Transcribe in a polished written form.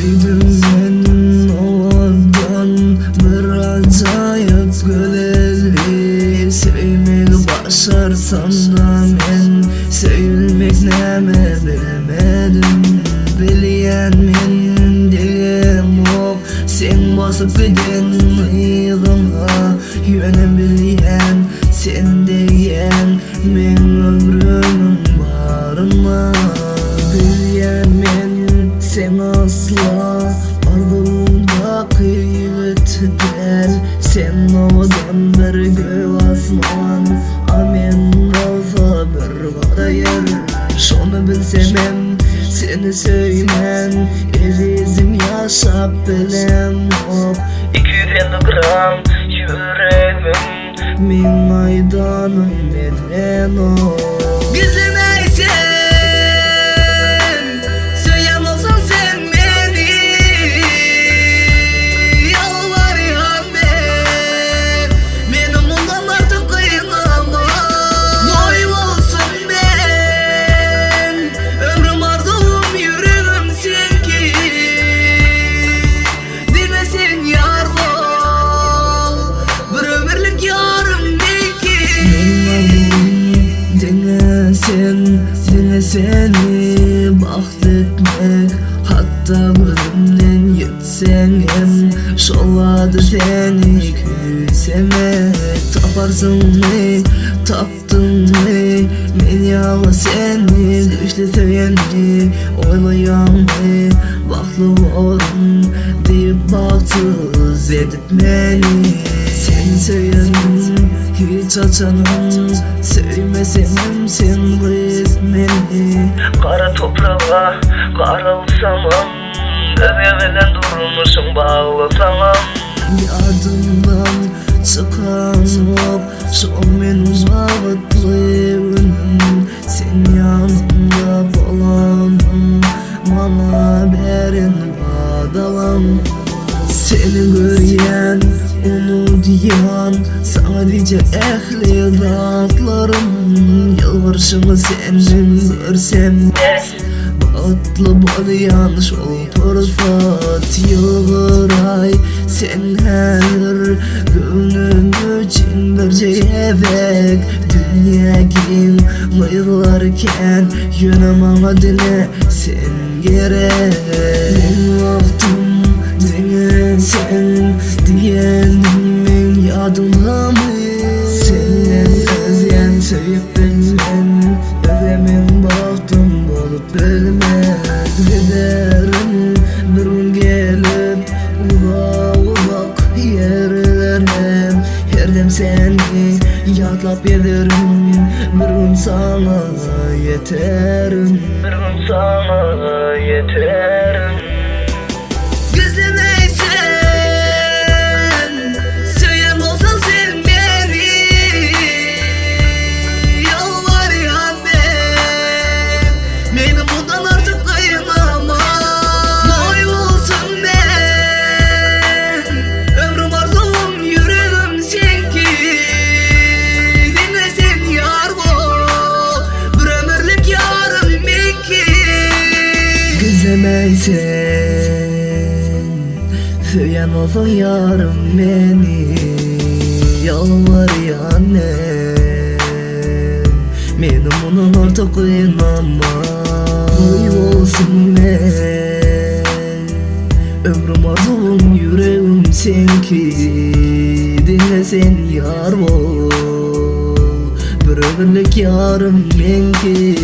Duydum ben ovadan bir acayip güzellik. Sevmek başarsam da men sevilmek neme bilmedim. Bilyen men degem ok, sen basıp giden ıyğıma. Yönem bilyen sen degen men ömrümün barıma. Bilyen men sen asla ardımda kıymet del. Sen ovadan bir göv asman, amen olsa bir kara yer. Şonu bilsemem seni söymem, ezizim yaşap bilem ok. 250 gram yüreğim, min maydanım neden o. Güzel eysen, söyleyen olsan sen beni. Yalvarıyorum ben, benim ondan artık kıyınamam. Doy olsun ben, ömrüm ardığım yüreğim sen ki. Bilmesin yar ol, bir ömürlük yarım belki. Dene seni baht etmek, hatta ölümden yetsenem. Şoladı seni küsemek. Taparsın mı, taptın mı, men yala seni düşle seveni. Oylayan mı, bahtlı olun deyip bahtsız edip beni. Sen söyledin hiç açanım, söylemesenim sen kız beni. Kara toprağa karalsamam, öpemeden durmuşum bağlasamam. Yadımdan çıkan ok, son benim vakitli günüm. Sen yanımda bolanım, bana berin badalam. Seni göryen, onu diyen sadece ehli zatlarım. Yalvarışımı senin görsem de batlı bolayan şol torfat yılgıray. Sen her gönlüm için bir cevek. Dünya kim mıyırlarken yönem adine sen gerek. Ben vaktim dene sen diyenimin yadına mı? Senden özleyen söyüp bilmem, özemin bahtım bolup bilmez. Giderim bir gün gelip ufak yerlere. Her dem seni yadlap ederim, bir gün sana yeterim. Bir gün sana yeterim. Sen söyleyen olsan yarım beni. Yalvarıyan benim onun ortak kıyınama. Doy olsun ben, ömrüm arzum yüreğim sen ki. Dinle sen yar ol, bir ömürlük yarım ben ki.